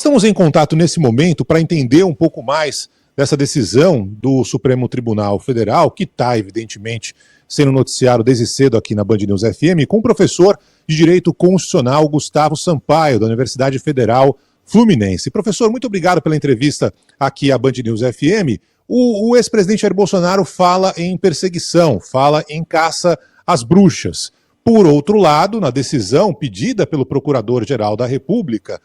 Estamos em contato nesse momento para entender um pouco mais dessa decisão do Supremo Tribunal Federal, que está, evidentemente, sendo noticiado desde cedo aqui na Band News FM, com o professor de Direito Constitucional Gustavo Sampaio, da Universidade Federal Fluminense. Professor, muito obrigado pela entrevista aqui à Band News FM. O ex-presidente Jair Bolsonaro fala em perseguição, fala em caça às bruxas. Por outro lado, na decisão pedida pelo Procurador-Geral da República,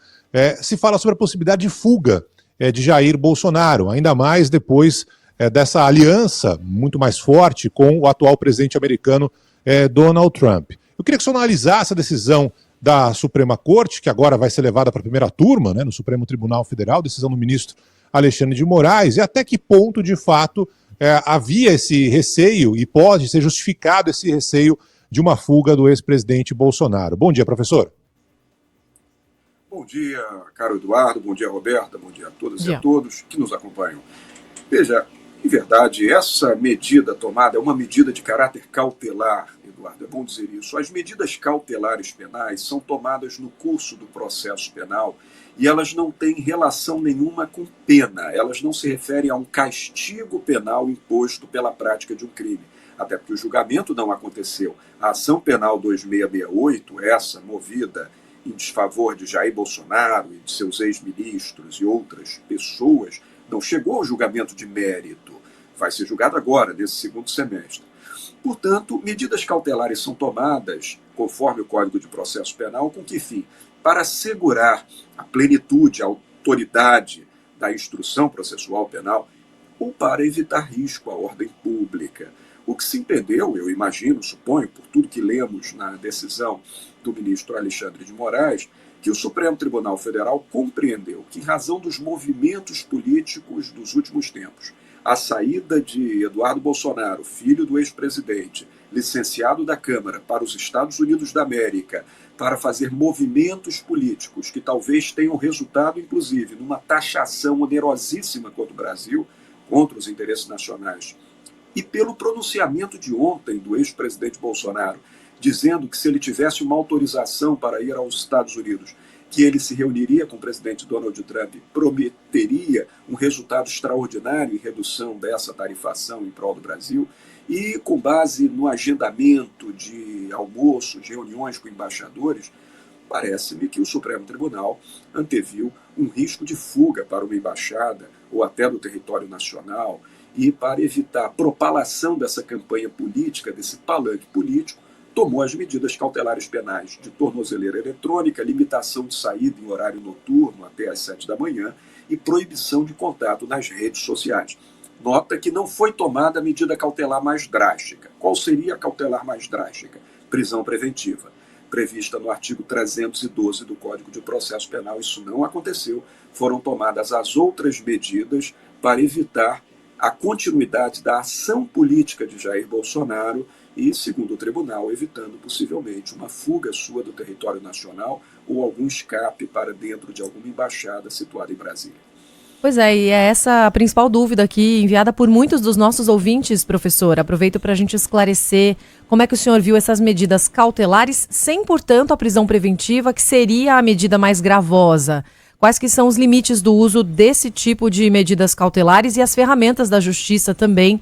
se fala sobre a possibilidade de fuga de Jair Bolsonaro, ainda mais depois dessa aliança muito mais forte com o atual presidente americano Donald Trump. Eu queria que o senhor analisasse a decisão da Suprema Corte, que agora vai ser levada para a primeira turma, no Supremo Tribunal Federal, decisão do ministro Alexandre de Moraes, e até que ponto, de fato, havia esse receio e pode ser justificado esse receio de uma fuga do ex-presidente Bolsonaro. Bom dia, professor. Bom dia, caro Eduardo, bom dia, Roberta, bom dia a todas e a todos que nos acompanham. Veja, em verdade, essa medida tomada é uma medida de caráter cautelar, Eduardo, é bom dizer isso. As medidas cautelares penais são tomadas no curso do processo penal e elas não têm relação nenhuma com pena, elas não se referem a um castigo penal imposto pela prática de um crime. Até porque o julgamento não aconteceu. A ação penal 2668, essa movida em desfavor de Jair Bolsonaro e de seus ex-ministros e outras pessoas, não chegou ao julgamento de mérito. Vai ser julgado agora, nesse segundo semestre. Portanto, medidas cautelares são tomadas, conforme o Código de Processo Penal, com que fim? Para assegurar a plenitude, a autoridade da instrução processual penal ou para evitar risco à ordem pública. O que se entendeu, eu imagino, suponho, por tudo que lemos na decisão do ministro Alexandre de Moraes, que o Supremo Tribunal Federal compreendeu que, em razão dos movimentos políticos dos últimos tempos, a saída de Eduardo Bolsonaro, filho do ex-presidente, licenciado da Câmara para os Estados Unidos da América, para fazer movimentos políticos que talvez tenham resultado, inclusive, numa taxação onerosíssima contra o Brasil, contra os interesses nacionais, e pelo pronunciamento de ontem do ex-presidente Bolsonaro, dizendo que se ele tivesse uma autorização para ir aos Estados Unidos, que ele se reuniria com o presidente Donald Trump, prometeria um resultado extraordinário em redução dessa tarifação em prol do Brasil, e com base no agendamento de almoços, reuniões com embaixadores, parece-me que o Supremo Tribunal anteviu um risco de fuga para uma embaixada ou até do território nacional, e para evitar a propalação dessa campanha política, desse palanque político, tomou as medidas cautelares penais de tornozeleira eletrônica, limitação de saída em horário noturno até às 7 da manhã e proibição de contato nas redes sociais. Nota que não foi tomada a medida cautelar mais drástica. Qual seria a cautelar mais drástica? Prisão preventiva, prevista no artigo 312 do Código de Processo Penal. Isso não aconteceu. Foram tomadas as outras medidas para evitar a continuidade da ação política de Jair Bolsonaro e, segundo o tribunal, evitando possivelmente uma fuga sua do território nacional ou algum escape para dentro de alguma embaixada situada em Brasília. Pois é, e é essa a principal dúvida aqui, enviada por muitos dos nossos ouvintes, professor. Aproveito para a gente esclarecer como é que o senhor viu essas medidas cautelares, sem, portanto, a prisão preventiva, que seria a medida mais gravosa. Quais que são os limites do uso desse tipo de medidas cautelares e as ferramentas da justiça também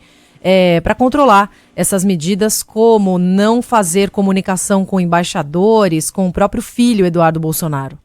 para controlar essas medidas, como não fazer comunicação com embaixadores, com o próprio filho Eduardo Bolsonaro?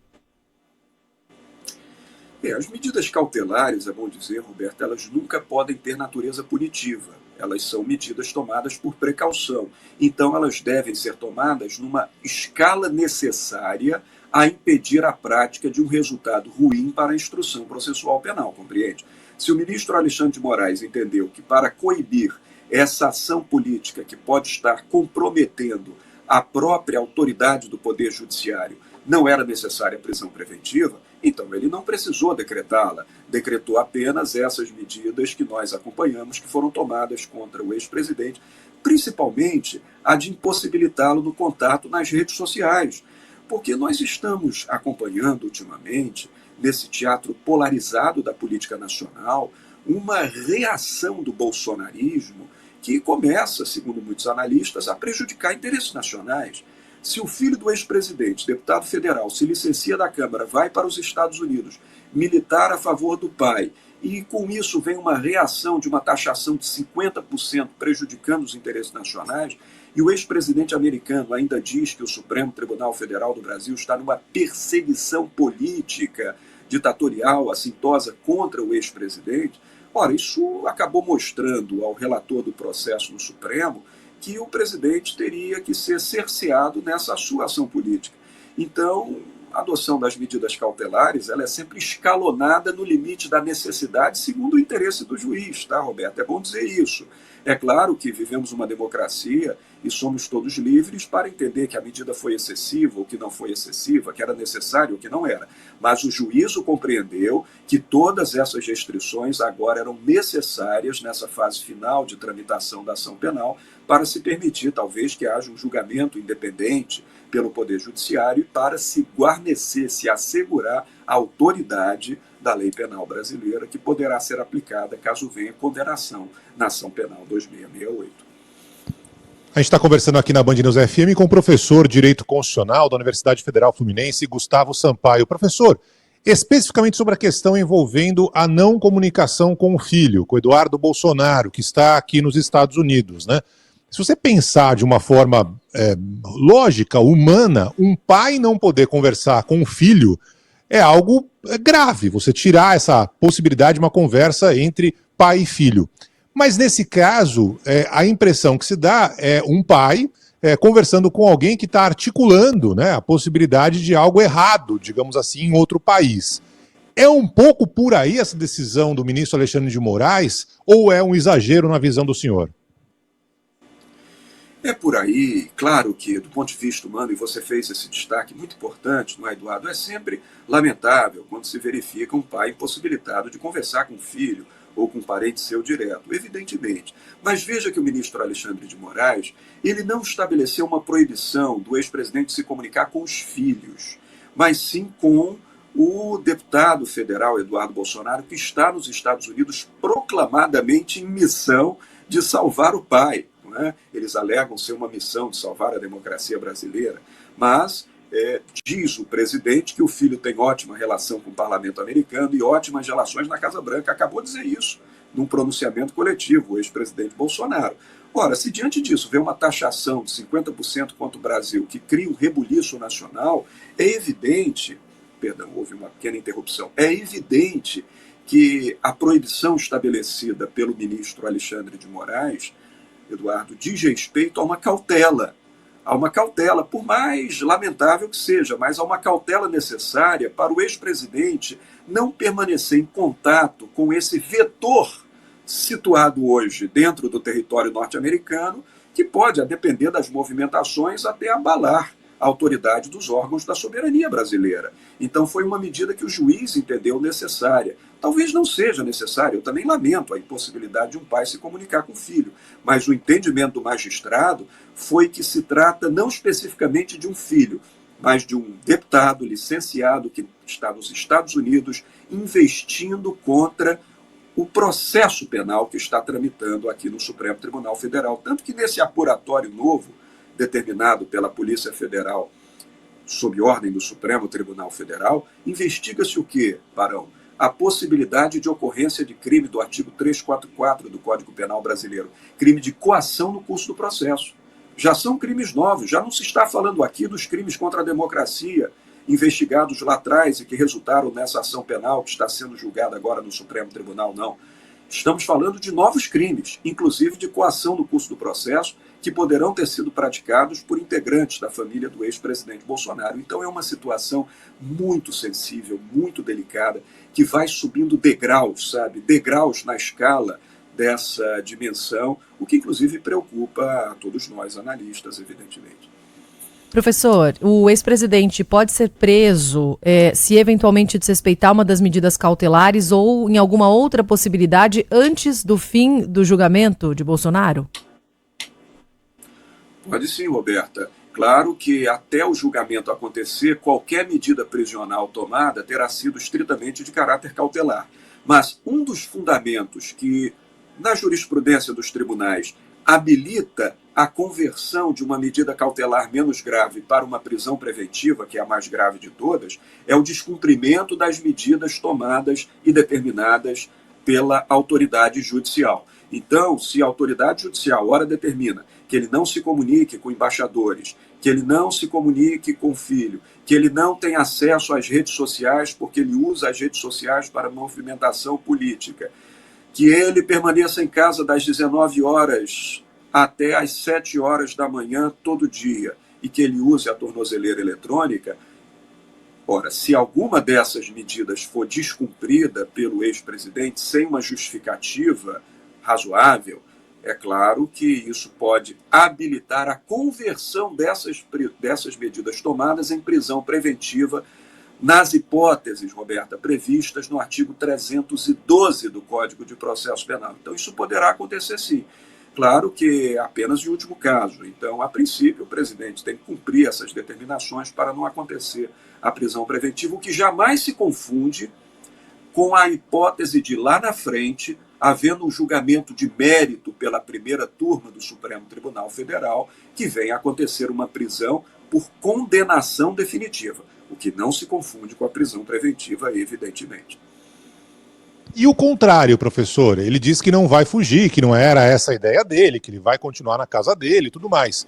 As medidas cautelares, é bom dizer, Roberto, elas nunca podem ter natureza punitiva. Elas são medidas tomadas por precaução. Então, elas devem ser tomadas numa escala necessária a impedir a prática de um resultado ruim para a instrução processual penal, compreende? Se o ministro Alexandre de Moraes entendeu que para coibir essa ação política que pode estar comprometendo a própria autoridade do Poder Judiciário não era necessária a prisão preventiva, então ele não precisou decretá-la, decretou apenas essas medidas que nós acompanhamos, que foram tomadas contra o ex-presidente, principalmente a de impossibilitá-lo do contato nas redes sociais, porque nós estamos acompanhando ultimamente, nesse teatro polarizado da política nacional, uma reação do bolsonarismo que começa, segundo muitos analistas, a prejudicar interesses nacionais. Se o filho do ex-presidente, deputado federal, se licencia da Câmara, vai para os Estados Unidos, militar a favor do pai, e com isso vem uma reação de uma taxação de 50% prejudicando os interesses nacionais, e o ex-presidente americano ainda diz que o Supremo Tribunal Federal do Brasil está numa perseguição política, ditatorial, assintosa contra o ex-presidente. Ora, isso acabou mostrando ao relator do processo no Supremo que o presidente teria que ser cerceado nessa sua ação política. Então, a adoção das medidas cautelares ela é sempre escalonada no limite da necessidade segundo o interesse do juiz, tá, Roberto? É bom dizer isso. É claro que vivemos uma democracia e somos todos livres para entender que a medida foi excessiva ou que não foi excessiva, que era necessário ou que não era. Mas o juízo compreendeu que todas essas restrições agora eram necessárias nessa fase final de tramitação da ação penal para se permitir, talvez, que haja um julgamento independente pelo Poder Judiciário e para se guarnecer, se assegurar a autoridade da lei penal brasileira, que poderá ser aplicada caso venha condenação na ação penal 2668. A gente está conversando aqui na Band News FM com o professor de Direito Constitucional da Universidade Federal Fluminense, Gustavo Sampaio. Professor, especificamente sobre a questão envolvendo a não comunicação com o filho, com o Eduardo Bolsonaro, que está aqui nos Estados Unidos, né? Se você pensar de uma forma lógica, humana, um pai não poder conversar com o filho é algo grave, você tirar essa possibilidade de uma conversa entre pai e filho. Mas nesse caso, a impressão que se dá é um pai conversando com alguém que está articulando, né, a possibilidade de algo errado, digamos assim, em outro país. É um pouco por aí essa decisão do ministro Alexandre de Moraes ou é um exagero na visão do senhor? É por aí, claro que do ponto de vista humano, e você fez esse destaque muito importante, não é, Eduardo? É sempre lamentável quando se verifica um pai impossibilitado de conversar com o filho ou com um parente seu direto, evidentemente. Mas veja que o ministro Alexandre de Moraes, ele não estabeleceu uma proibição do ex-presidente se comunicar com os filhos, mas sim com o deputado federal Eduardo Bolsonaro, que está nos Estados Unidos proclamadamente em missão de salvar o pai. Eles alegam ser uma missão de salvar a democracia brasileira, mas diz o presidente que o filho tem ótima relação com o parlamento americano e ótimas relações na Casa Branca. Acabou de dizer isso num pronunciamento coletivo, o ex-presidente Bolsonaro. Ora, se diante disso vê uma taxação de 50% contra o Brasil que cria um rebuliço nacional, é evidente, perdão, houve uma pequena interrupção, é evidente que a proibição estabelecida pelo ministro Alexandre de Moraes, Eduardo, diz respeito a uma cautela. Há uma cautela, por mais lamentável que seja, mas há uma cautela necessária para o ex-presidente não permanecer em contato com esse vetor situado hoje dentro do território norte-americano, que pode, a depender das movimentações, até abalar a autoridade dos órgãos da soberania brasileira. Então foi uma medida que o juiz entendeu necessária. Talvez não seja necessário, eu também lamento a impossibilidade de um pai se comunicar com o filho, mas o entendimento do magistrado foi que se trata não especificamente de um filho, mas de um deputado licenciado que está nos Estados Unidos investindo contra o processo penal que está tramitando aqui no Supremo Tribunal Federal. Tanto que nesse apuratório novo, determinado pela Polícia Federal, sob ordem do Supremo Tribunal Federal, investiga-se o quê, Barão? A possibilidade de ocorrência de crime do artigo 344 do Código Penal Brasileiro, crime de coação no curso do processo. Já são crimes novos, já não se está falando aqui dos crimes contra a democracia, investigados lá atrás e que resultaram nessa ação penal que está sendo julgada agora no Supremo Tribunal, não. Estamos falando de novos crimes, inclusive de coação no curso do processo, que poderão ter sido praticados por integrantes da família do ex-presidente Bolsonaro. Então é uma situação muito sensível, muito delicada, que vai subindo degraus, sabe? Degraus na escala dessa dimensão, o que inclusive preocupa a todos nós, analistas, evidentemente. Professor, o ex-presidente pode ser preso se eventualmente desrespeitar uma das medidas cautelares ou em alguma outra possibilidade antes do fim do julgamento de Bolsonaro? Pode sim, Roberta. Claro que até o julgamento acontecer, qualquer medida prisional tomada terá sido estritamente de caráter cautelar. Mas um dos fundamentos que, na jurisprudência dos tribunais, habilita a conversão de uma medida cautelar menos grave para uma prisão preventiva, que é a mais grave de todas, é o descumprimento das medidas tomadas e determinadas pela autoridade judicial. Então, se a autoridade judicial, ora determina que ele não se comunique com embaixadores, que ele não se comunique com o filho, que ele não tem acesso às redes sociais porque ele usa as redes sociais para movimentação política, que ele permaneça em casa das 19 horas até às 7 horas da manhã todo dia e que ele use a tornozeleira eletrônica. Ora, se alguma dessas medidas for descumprida pelo ex-presidente sem uma justificativa razoável, é claro que isso pode habilitar a conversão dessas medidas tomadas em prisão preventiva nas hipóteses, Roberta, previstas no artigo 312 do Código de Processo Penal. Então, isso poderá acontecer sim. Claro que é apenas de último caso. Então, a princípio, o presidente tem que cumprir essas determinações para não acontecer a prisão preventiva, o que jamais se confunde com a hipótese de lá na frente, havendo um julgamento de mérito pela primeira turma do Supremo Tribunal Federal, que venha a acontecer uma prisão por condenação definitiva, o que não se confunde com a prisão preventiva, evidentemente. E o contrário, professor, ele diz que não vai fugir, que não era essa a ideia dele, que ele vai continuar na casa dele e tudo mais.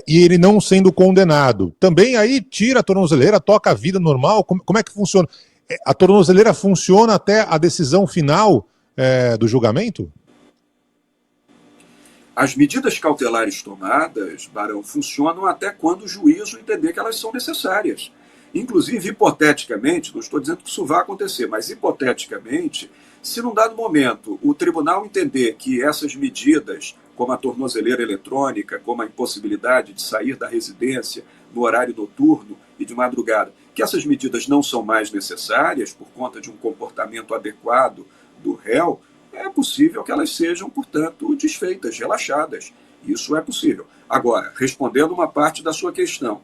E ele não sendo condenado, também aí tira a tornozeleira, toca a vida normal, como é que funciona? A tornozeleira funciona até a decisão final do julgamento? As medidas cautelares tomadas, Barão, funcionam até quando o juízo entender que elas são necessárias. Inclusive, hipoteticamente, não estou dizendo que isso vai acontecer, mas hipoteticamente, se num dado momento o tribunal entender que essas medidas, como a tornozeleira eletrônica, como a impossibilidade de sair da residência no horário noturno e de madrugada, que essas medidas não são mais necessárias por conta de um comportamento adequado do réu, é possível que elas sejam, portanto, desfeitas, relaxadas. Isso é possível. Agora, respondendo uma parte da sua questão,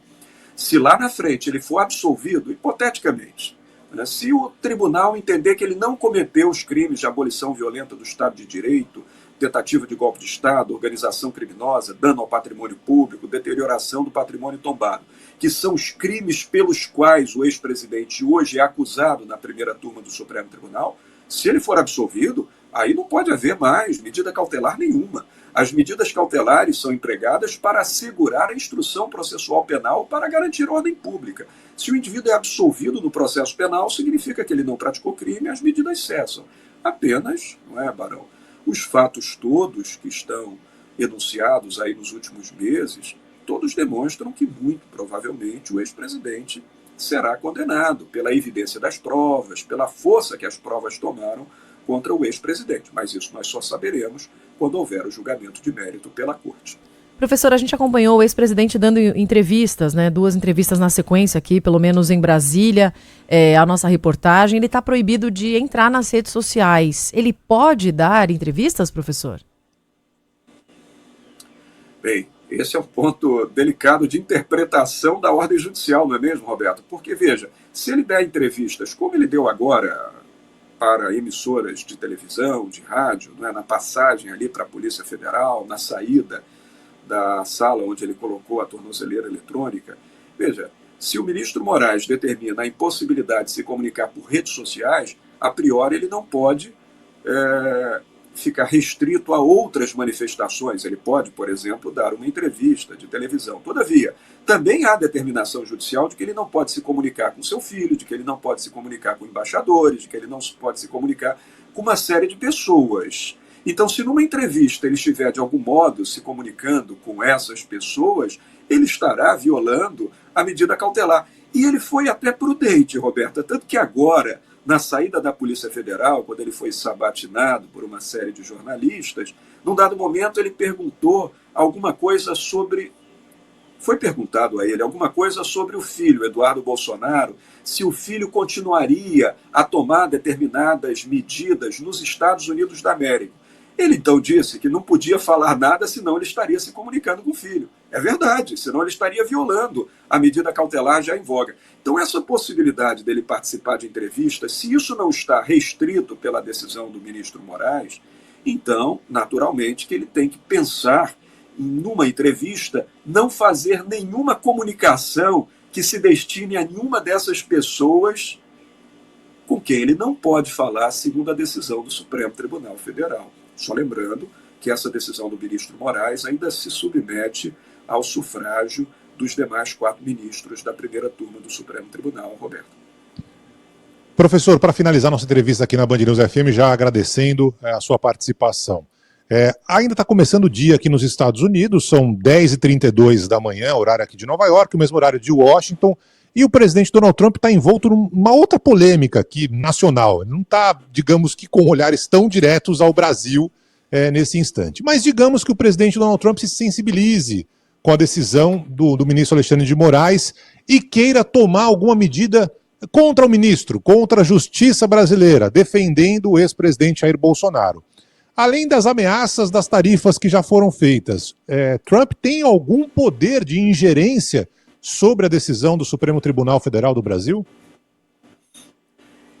se lá na frente ele for absolvido, hipoteticamente, né, se o tribunal entender que ele não cometeu os crimes de abolição violenta do Estado de Direito, tentativa de golpe de Estado, organização criminosa, dano ao patrimônio público, deterioração do patrimônio tombado, que são os crimes pelos quais o ex-presidente hoje é acusado na primeira turma do Supremo Tribunal, se ele for absolvido, aí não pode haver mais medida cautelar nenhuma. As medidas cautelares são empregadas para assegurar a instrução processual penal para garantir ordem pública. Se o indivíduo é absolvido no processo penal, significa que ele não praticou crime e as medidas cessam. Apenas, não é, Barão, os fatos todos que estão enunciados aí nos últimos meses, todos demonstram que muito provavelmente o ex-presidente será condenado pela evidência das provas, pela força que as provas tomaram contra o ex-presidente. Mas isso nós só saberemos quando houver o julgamento de mérito pela Corte. Professor, a gente acompanhou o ex-presidente dando entrevistas, né? 2 entrevistas na sequência aqui, pelo menos em Brasília, a nossa reportagem. Ele está proibido de entrar nas redes sociais. Ele pode dar entrevistas, professor? Bem, esse é um ponto delicado de interpretação da ordem judicial, não é mesmo, Roberto? Porque, veja, se ele der entrevistas, como ele deu agora para emissoras de televisão, de rádio, não é? Na passagem ali para a Polícia Federal, na saída da sala onde ele colocou a tornozeleira eletrônica, veja, se o ministro Moraes determina a impossibilidade de se comunicar por redes sociais, a priori ele não pode ficar restrito a outras manifestações. Ele pode, por exemplo, dar uma entrevista de televisão. Todavia, também há determinação judicial de que ele não pode se comunicar com seu filho, de que ele não pode se comunicar com embaixadores, de que ele não pode se comunicar com uma série de pessoas. Então, se numa entrevista ele estiver, de algum modo, se comunicando com essas pessoas, ele estará violando a medida cautelar. E ele foi até prudente, Roberta, tanto que agora, na saída da Polícia Federal, quando ele foi sabatinado por uma série de jornalistas, num dado momento ele perguntou alguma coisa sobre... Foi perguntado a ele alguma coisa sobre o filho, Eduardo Bolsonaro, se o filho continuaria a tomar determinadas medidas nos Estados Unidos da América. Ele então disse que não podia falar nada, senão ele estaria se comunicando com o filho. É verdade, senão ele estaria violando a medida cautelar já em voga. Então essa possibilidade dele participar de entrevistas, se isso não está restrito pela decisão do ministro Moraes, Então, naturalmente, que ele tem que pensar numa entrevista, não fazer nenhuma comunicação que se destine a nenhuma dessas pessoas com quem ele não pode falar, segundo a decisão do Supremo Tribunal Federal. Só lembrando que essa decisão do ministro Moraes ainda se submete ao sufrágio dos demais 4 ministros da primeira turma do Supremo Tribunal, Roberto. Professor, para finalizar nossa entrevista aqui na Band News FM, já agradecendo a sua participação. Ainda está começando o dia aqui nos Estados Unidos, são 10h32 da manhã, horário aqui de Nova York, o mesmo horário de Washington, e o presidente Donald Trump está envolto numa outra polêmica aqui nacional. Ele não está, digamos que com olhares tão diretos ao Brasil nesse instante. Mas digamos que o presidente Donald Trump se sensibilize com a decisão do ministro Alexandre de Moraes e queira tomar alguma medida contra o ministro, contra a justiça brasileira, defendendo o ex-presidente Jair Bolsonaro. Além das ameaças das tarifas que já foram feitas, Trump tem algum poder de ingerência sobre a decisão do Supremo Tribunal Federal do Brasil?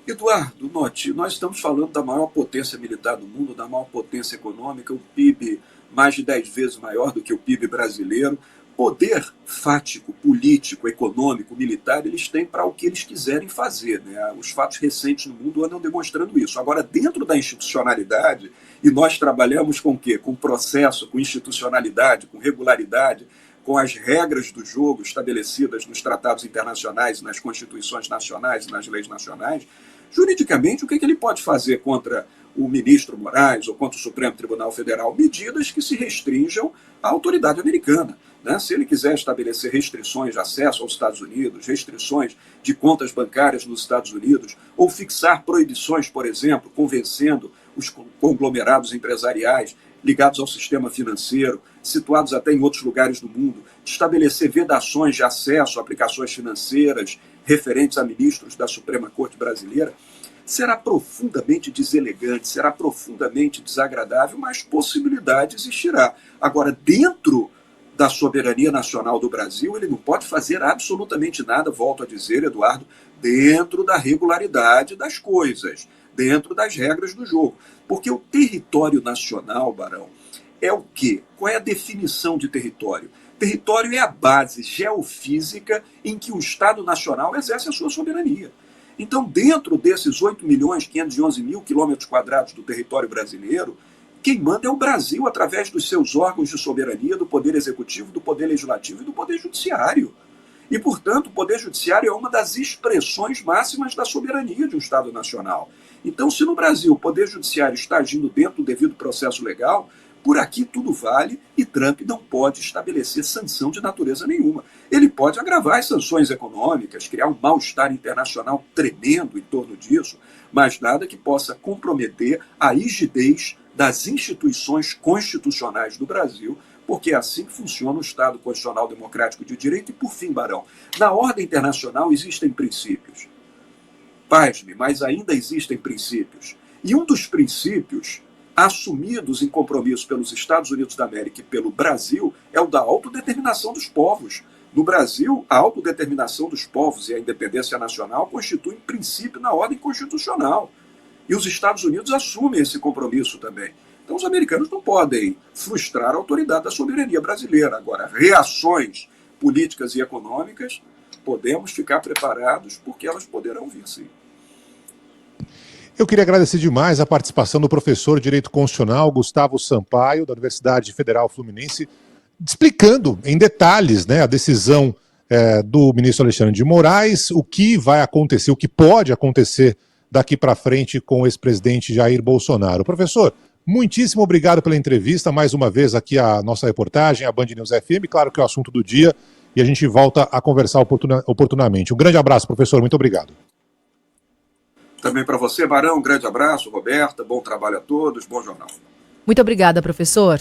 Eduardo, note, nós estamos falando da maior potência militar do mundo, da maior potência econômica, o PIB mais de 10 vezes maior do que o PIB brasileiro. Poder fático, político, econômico, militar, eles têm para o que eles quiserem fazer, né? Os fatos recentes no mundo andam demonstrando isso. Agora, dentro da institucionalidade, e nós trabalhamos com o quê? Com processo, com institucionalidade, com regularidade, com as regras do jogo estabelecidas nos tratados internacionais, nas constituições nacionais e nas leis nacionais. Juridicamente, o que ele pode fazer contra o ministro Moraes ou contra o Supremo Tribunal Federal? Medidas que se restringam à autoridade americana. Né? Se ele quiser estabelecer restrições de acesso aos Estados Unidos, restrições de contas bancárias nos Estados Unidos, ou fixar proibições, por exemplo, convencendo os conglomerados empresariais ligados ao sistema financeiro, situados até em outros lugares do mundo, de estabelecer vedações de acesso a aplicações financeiras referentes a ministros da Suprema Corte Brasileira, será profundamente deselegante, será profundamente desagradável, mas possibilidade existirá. Agora, dentro da soberania nacional do Brasil, ele não pode fazer absolutamente nada, volto a dizer, Eduardo, dentro da regularidade das coisas, dentro das regras do jogo. Porque o território nacional, Barão, é o quê? Qual é a definição de território? Território é a base geofísica em que o Estado Nacional exerce a sua soberania. Então, dentro desses 8.511.000 quilômetros quadrados do território brasileiro, quem manda é o Brasil, através dos seus órgãos de soberania, do Poder Executivo, do Poder Legislativo e do Poder Judiciário. E, portanto, o Poder Judiciário é uma das expressões máximas da soberania de um Estado Nacional. Então, se no Brasil o Poder Judiciário está agindo dentro do devido processo legal, por aqui tudo vale e Trump não pode estabelecer sanção de natureza nenhuma. Ele pode agravar as sanções econômicas, criar um mal-estar internacional tremendo em torno disso, mas nada que possa comprometer a rigidez das instituições constitucionais do Brasil, porque é assim que funciona o Estado Constitucional Democrático de Direito. E, por fim, Barão, na ordem internacional existem princípios. Pasme, mas ainda existem princípios. E um dos princípios assumidos em compromisso pelos Estados Unidos da América e pelo Brasil é o da autodeterminação dos povos. No Brasil, a autodeterminação dos povos e a independência nacional constituem princípio na ordem constitucional. E os Estados Unidos assumem esse compromisso também. Então os americanos não podem frustrar a autoridade da soberania brasileira. Agora, reações políticas e econômicas, podemos ficar preparados porque elas poderão vir sim. Eu queria agradecer demais a participação do professor de Direito Constitucional Gustavo Sampaio, da Universidade Federal Fluminense, explicando em detalhes, né, a decisão do ministro Alexandre de Moraes, o que vai acontecer, o que pode acontecer daqui para frente com o ex-presidente Jair Bolsonaro. Professor, muitíssimo obrigado pela entrevista, mais uma vez aqui a nossa reportagem, a Band News FM, claro que é o assunto do dia, e a gente volta a conversar oportunamente. Um grande abraço, professor, muito obrigado. Também para você, Barão, um grande abraço, Roberta, bom trabalho a todos, bom jornal. Muito obrigada, professor.